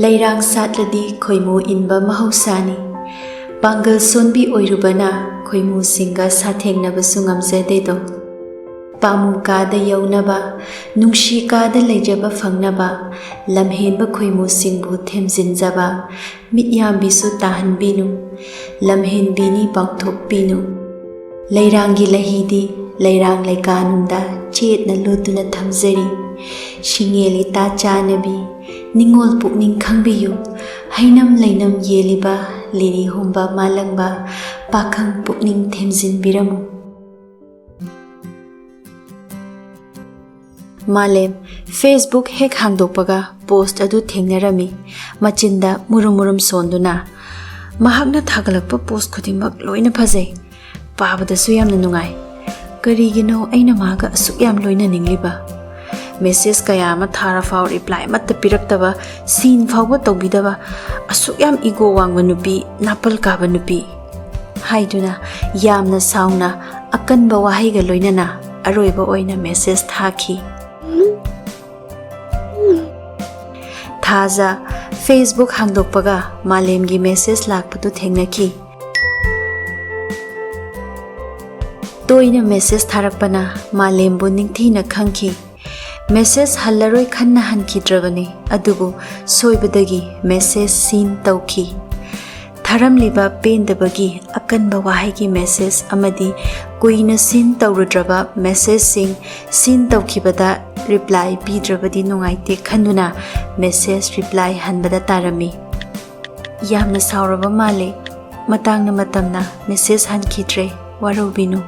Leirang satladi khoimu inba mahosani. Bangal sonbi oirubana khoimu singa sathengna basungam zededo. Pamu kada yaunaba, nungshi kada lejaba fangnaba, lamhenba khoimu singbu themzinjaba, mityambisu tahanbinu, lamhenbini pangthokpinu. Leirangi lahidi, leirang laikanunda, chetna lutuna thamjari, shingeli ta chanabi, ningol pukning khangbiyu, hainam leinam yeliba, liri humba malangba, pakhang pukning themzinbiramu. Malem Facebook hek hangdokpaga post adu thengnarami machinda murum sonduna mahakna thagalakpa post khudimak loina phajai pabadasu yamna nungai karigino aina maga asuk yam loina ningliba message kaya ma thara faw reply matta piraktaba scene fawba tobidaba asuk yam ego wangba nupi napal kaba nupi haiduna yamna sauna akanba wahaiga loinana aroiba oina message thaki Thaja Facebook hangdokpaga malemgi message lakpatu thengnaki toina message tharakpana malembu ningthina khangki message hallaroi khanna hankidragani adubu soibadagi message seen tauki tharamliba pendabagi akanba wahaigi message amadi kuina seen tawrudraba message seen taukibada reply pidrabadi nungaite khanduna message reply hanbada tarami yamna sauraba male matangna matamna message hankidre warobinu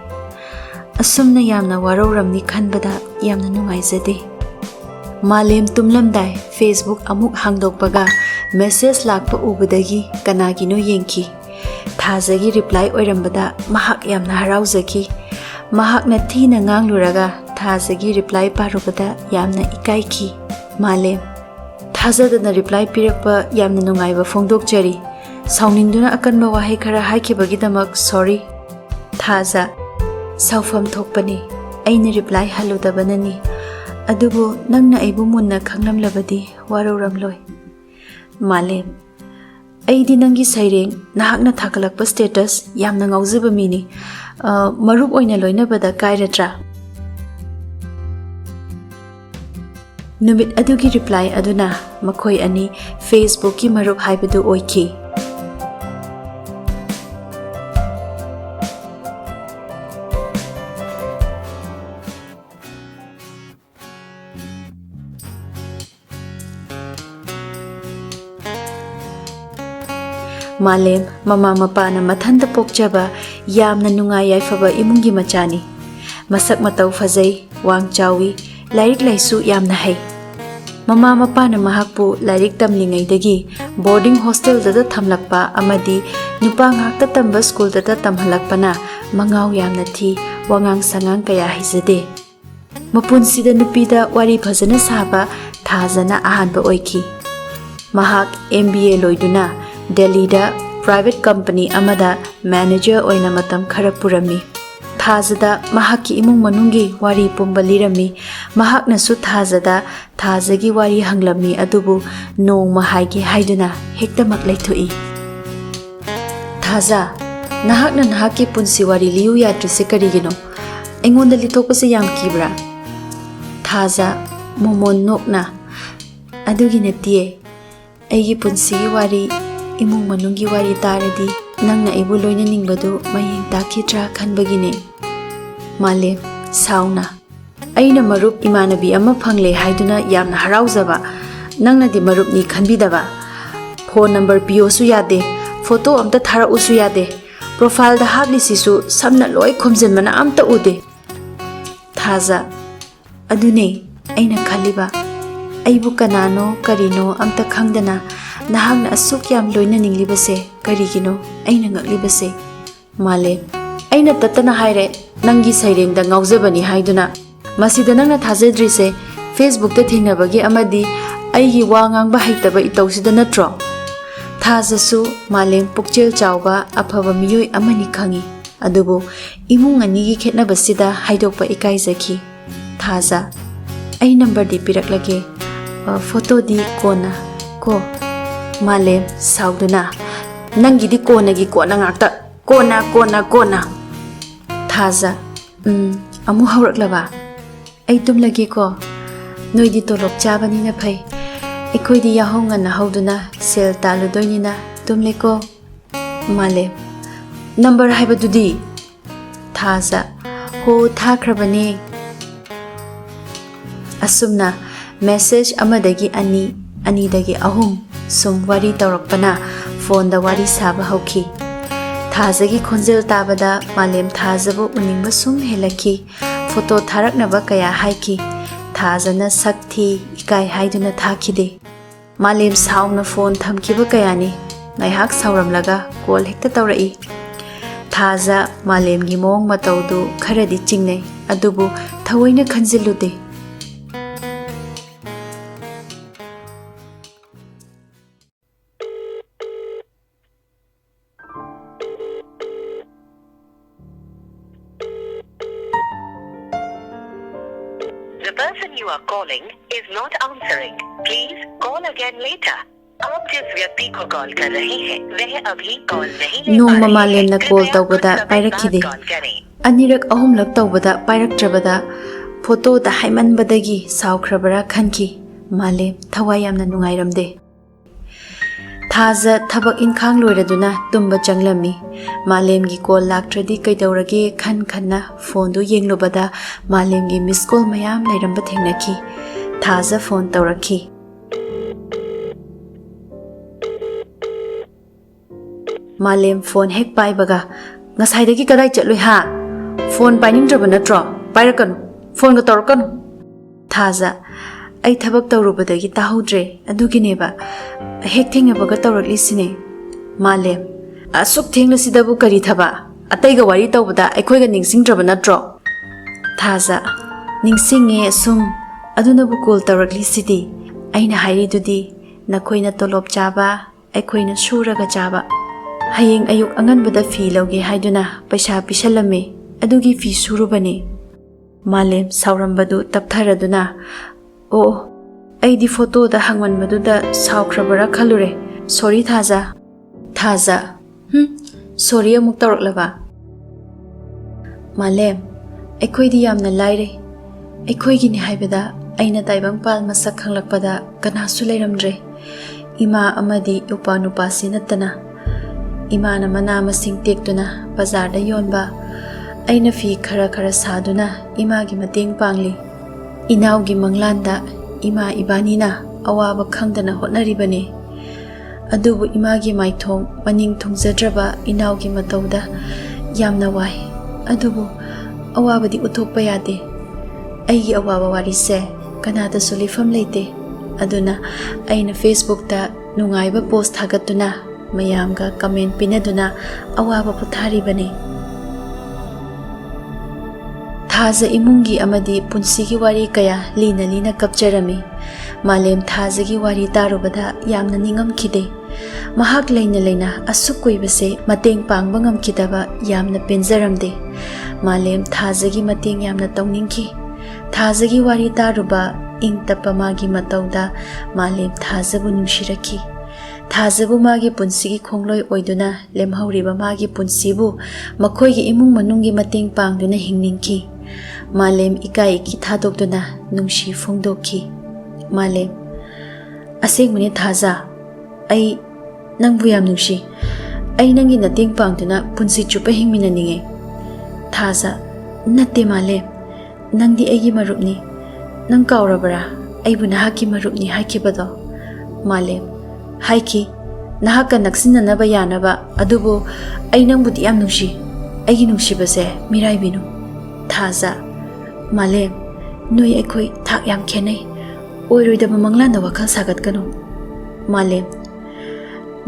asumna yamna waroramni khanbada yamna nungaizade malem tumlamdai Facebook amuk hangdokpaga message lakpa ubadagi kanagino yengki thajagi reply oirambada mahak yamna harauzaki mahakna thina ngangluraga thajagi reply parubada yamna ikaiki malem thajadana reply pirakpa yamna nungaiba phongdokjari sauningduna akanba wahai khara haikibagidamak sorry thaja saufam thokpani aina reply haludabanani adubu nangna aibu munna khanglamlabadi waroramloi malem aidi nangi saireng nahakna thakalakpa status yamna ngaujiba mini marup oina loinabada kairatra numit adugi reply aduna makhoi ani Facebook ki marup haibadu oiki Malem mama mapana mathanta pokjaba yamna nungai yaifaba imungi machani masak matau fazai wang chawi lairik laisu yamna hai mama mapana mahakpu lairik tamlingai dagi boarding hostel da thamlakpa amadi nupa ngakta tamba school da tamhalakpana mangau yamna thi wangang sangang kaya hizade mapunsida nupida wari phajana saba thajana ahanba oiki mahak MBA loiduna Delhi da private company amada manager oina matam khara purami thajada mahaki imung manungi wari pumba lirami mahakna su thajada thajagi wari hanglami adubu nong mahaigi haiduna hektamak laithoi thaja nahakna nahaki punsi wari liu yatrise karigino engonda lithokpase yam kibra thaja momon nokna adugi netie aigi punsi wari imung manungi wari taradi nangna ibu loina ningbadu mayeng takitra khanbagine malem sauna aina marup imanabi ama phangle haiduna yamna harauzaba nangna di marup ni khanbidaba phone number pio su yade photo amta thara usu yade profile da habli sisu samna loi khomjenmana amta ude thaja adune aina khaliba aibu kanano karino amta khangdana nahakna asuk yam loina ninglibase karigino aina ngaklibase male aina tatana haire nangi sairengda ngaujabani haiduna masida nangna thajadrise Facebook ta thingnabagi amadi aigi wangang ba haitaba itawsida natro thajasu malem pukchel chawba aphaba miyoi amani khangi adubu imung ani gi khetnabasida haidokpa ikaizaki thaja ai number di piraklage photo di kona ko Malem sauduna nangidi konagi kona ngakta kona Thaza amu hawraklaba ai tum lagi ko noidi tolok chabani na phai ekoi di yahonga na hauduna sel taludoi na tumle ko Malem number haibadudi Thaza ho thakrabani asumna message amadagi ani dagi ahum sum wari tawrakpana phone da wari saba hauki Thazagi khonjel tabada Malem Thazabu uningba sum helaki photo tharaknaba kaya haiki Thazana sakthi ikai haiduna thakide Malem saungna phone thamkiba kayani ngaihak sauramlaga call hekta tawrai Thaza Malem gi mong matawdu kharadi chingnei adubu thawaina khanjilude The person you are calling is not answering. Please call again later. आप जिस व्यक्ति को call कर रहे हैं वह अभी call नहीं ले Nung पा रहे Malem na हैं। call कृपया tawbada कुछ समय pairakide बाद कॉल करें। Anirak ahumlak tawbada pairaktrabada photo da haimanbadagi saukrabara khanki Malem thawai yamna nungairamde Thaza thabak inkhang loiraduna tumba changlami Malem gi call laktradi kaidawrage khanna phone du yenglobada Malem gi miss call mayam lairamba thengnaki Thaza phone tawrakhi Malem phone hek paibaga ngasaidagi kadai chatloi ha phone painingdraba natro pairakanu phone ga tawrakanu Thaza ai thabak tawrubadagi tahodre adugineba hek thengnabaga tawrakli sine Malem asuk thenglasidabу kari thaba ataiga wari tawbada aikhoiga ningsingdraba natro Thaza ningsinge sum adunabu call tawrakli sidi aina hairi dudi nakhoina tolop chaba aikhoina suraga chaba hayeng ayuk anganbada fi loge haiduna paisa pisalame adugi fi surubane Malem saurambadu taptharaduna o aidi photo da hangmanbadu da saukrabara khalure sorry Thaza sorry amuk tawraklaba Malem aikoi di yamna laire aikoi gi ni haibada aina taibang pal masak khanglakpada kanasu leiramdre ima amadi upa nupa sinatana Imana mana masing tektuna bazar da yonba aina fi khara saduna ima gi mateng pangli inaw gi manglanda ima ibanina awaba khangdana hotnaribane adubu ima gi maithong maning thungjadraba inaw gi matawda yamna wai adubu awabadi uthokpa yade aigi awaba wari se kanada solifam leite aduna aina Facebook ta nungaiba post thagatuna mayamga comment pinaduna awaba puthari bane Thaza imungi amadi Punshigi wari kaya lina kapjarami Malem Thazagi wari tarubada yamna ningam kide mahak leina asuk koibase mateng pangba ngam kidaba yamna penjaramde Malem Thazagi mateng yamna tawningki Thazagi wari taruba ingtapa magi matawda Malem Thazabu nungshiraki Thazabu magi Punshigi khongloi oiduna lemhauriba magi Punshibu makhoigi imung manungi mateng pangduna hingningki Malem ikai ki thadokduna nungshi phongdokki Malem asengmune Thaza ai nangbu yam nungshi ai nangi nateng pangduna punsi chupa hingminaninge Thaza natte Malem nangdi aigi marupni nang kaurabara aibu nahaki marupni hakibado Malem haiki nahaka naksinanaba yanaba adubu ai nangbudi yam nungshi aigi nungsibase mirai binu Thaza Malem noi aikoi thak yam khenai oiroidaba manglanda wakal sagat kanu Malem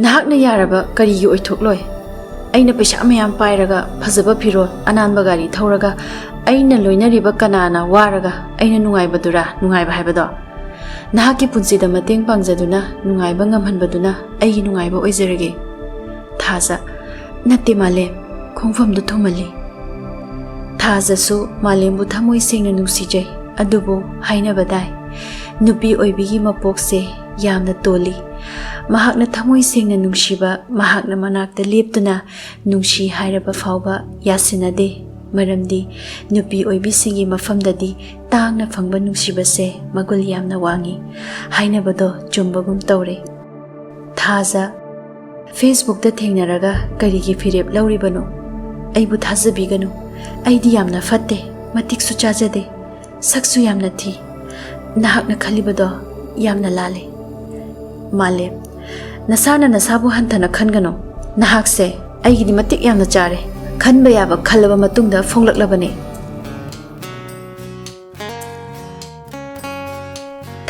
nahakna yaraba karigi oithokloi aina paisa mayam pairaga phajaba phirol ananba gari thauraga aina loinariba kanana waraga aina nungaiba haibado nahaki punsida mateng pangjaduna nungaiba ngamhanbaduna aigi nungaiba oijarage Thaza natte Malem khongfamdu thomali Thaza su Malembu thamoi sengna nungsijai adubu hainabadai nupi oibigi mapokse yamna toli mahakna thamoi sengna nungsiba mahakna manakta leptuna nungsi hairaba fauba yasinade maramdi nupi oibisingi mafamdadi tangna phangba nungsiba se magul yamna wangi hainabado chumbagum tawre thaza Facebook da thengnaraga karigi firep lauribano aibu thazabiganu aidi yamna fatte matik su chajade saksu yamna thi nahakna khalibado yamna lale male nasana nasabu hantana khangano nahakse aigidi matik yamna chare khanba yaba khalaba matungda phonglaklabane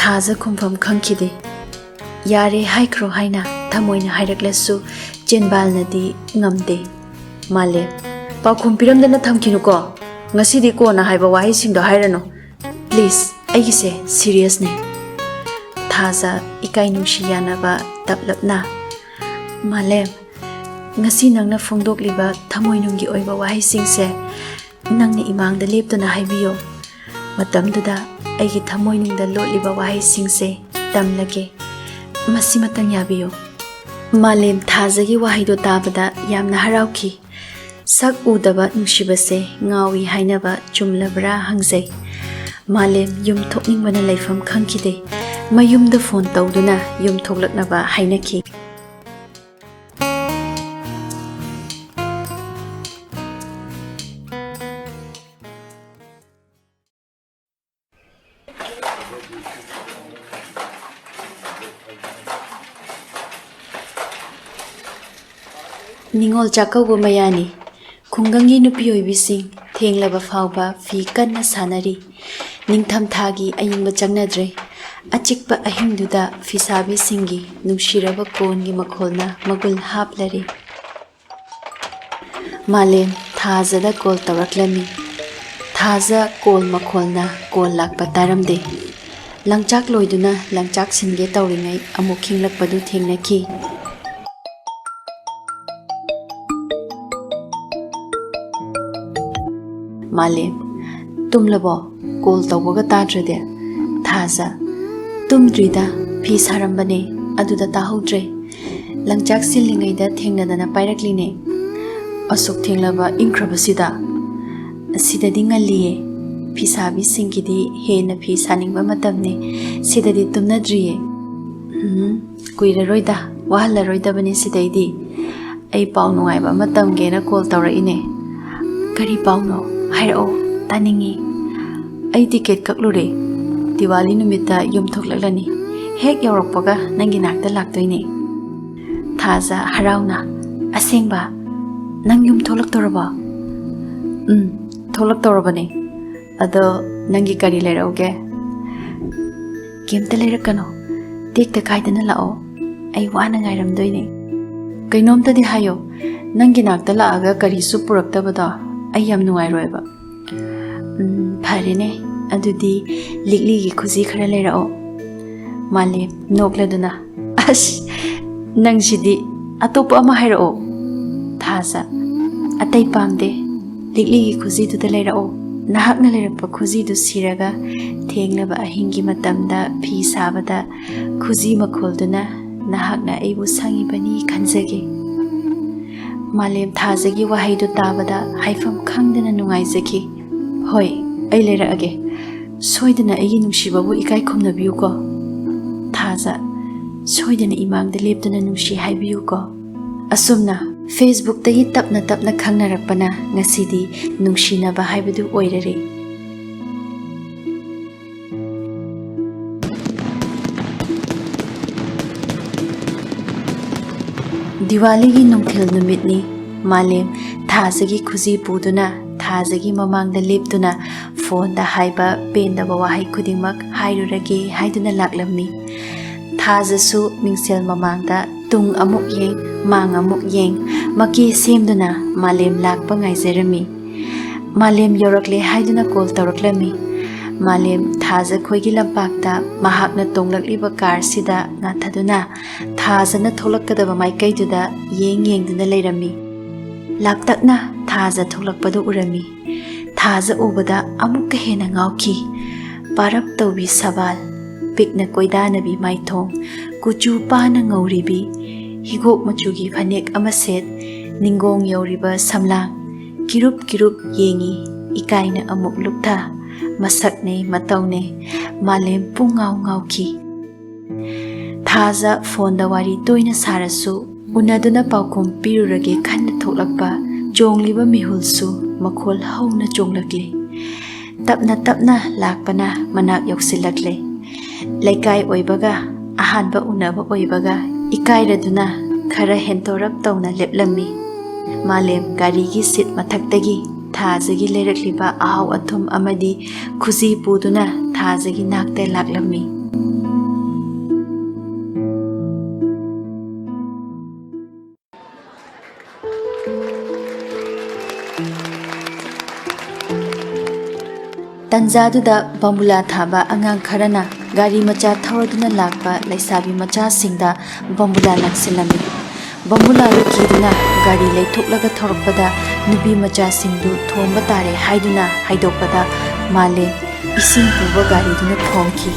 thaza khumpham khangkhide yare haikro haina thamoina hairaklesu chenbalnadi ngamde male pakhum piramdana thamkinu ko ngasidi ko na haiba wahi singdo hairano please aigise serious ne thaza ikai nungsi yanaba taplapna male ngasi nangna phongdokliba thamoinunggi oiba wahi singse nangni imangda leptuna haibiyo matamduda aigi thamoinungda lotliba wahi singse tamlage masi matang yabiyo malem thazagi wahido tabada yamna harauki sak udaba nungsibase ngawi hainaba chumlabra hangjai malem yum thokningbana laifam khangkide mayumda phone tawduna yum thoklaknaba hainaki Ningol chakauba mayani khungangi nupi oibising thenglaba fauba fi kanna sanari ningthamthagi ayingba changnadre achikpa ahingduda fisabi singi nungshiraba kongi makholna magul haplari malem thazada kol tawraklami thaza kol makholna kol lakpa taramde langchak loiduna langchak singe tawringai amuk khinglakpadu thengnaki Malem tumlabo kol tawbaga tadrade thaza tumdrida phi sarambane aduda tahodre langchak silingaida thengnadana pairakline asuk thenglaba inkrabasida sidadi ngalliye phi sabi singidi hena phi saningba matamne sidadi tumnadriye kuiraroida wahalaroida bani sidaidi ai pau nungaiba matamgena kol tawraine kari pauno hairo taningi ai ticket kaklure Diwali numita yum thoklaklani hek yaurokpaga nangi nakta laktoine thaza harauna asengba nang yum tholaktoraba tholaktorabane ado nangi kari lerauge kemta lerakano tekta kaidana lao ai wana ngairamdoine kainomtadi hayo nangi nakta laaga kari su puraktabada ai yam nungairoiba pharine adudi ligligi khuji khara lerao male nokladuna as nangsidi atopa ama hairao thaza atai pamde ligligi khuji du da lerao nahakna lerapa khuji du siraga thenglaba ahingi matamda phi sabada khuji makholduna nahakna aibu sangi bani khanjage malem thazagi wahaidu tabada haifam khangdana nungaizaki hoi ai lerage soidana ai nungsibabu ikai khomnabiyu ko thaza soidana imangda leptana nungsi haibiyu ko asumna Facebook tagi tapna tapna khangnarakpana ngasidi nungsinaba haibadu oirare Diwali gi nungthil numitni malem thazagi khuji puduna thazagi mamangda leptuna phone da haiba pendaba wahai khudingmak hairurage haiduna laklamni thazasu mingsel mamangda tung amuk yeng mang amuk yeng maki semduna malem lakpa ngaijerami malem yorakle haiduna kol tawraklami malem thaza khoigi lampakta mahakna tonglakliba car sida ngathaduna thazana tholakadaba maikaiduda yengduna leirami laptakna thaza tholakpadu urami thaza ubada amukka hena ngauki parap tawbi sabal pikna koidanabi maithong kuchu pana ngauribi higok machugi phanek ama set ningong yauriba samlang kirup yengi ikaina amuk luptha masakne mataune malem pungau ngauki thaza phone da wari toina sarasu unaduna paukum pirurage khanna thoklakpa jongliba mihulsu makhol hauna jonglakle tapna lakpana manak yoksilakle laikai oibaga ahanba unaba oibaga ikairaduna khara hentorap tawna leplami malem gari gi sit mathaktagi thazagi lerakliba ahaw athum amadi khuzi puduna thazagi nakte laklami Tanjaduda bambula thaba angang kharana gari macha thawduna lakpa laisabi macha singda bambula laksilami bambula rukiduna gari leithoklaga thorokpada nubi macha singdu thomba tare haiduna haidokpada male ising puba gari duna thomki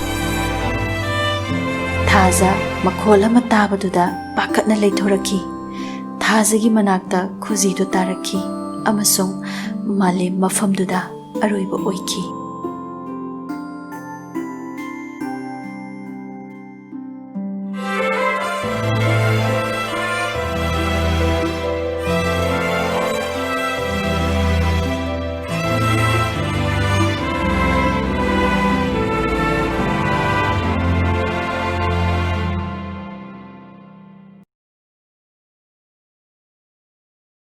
thaza makhola matabaduda pakatna leithoraki thazagi manakta khuji do taraki amasung male mafamduda aroiba oiki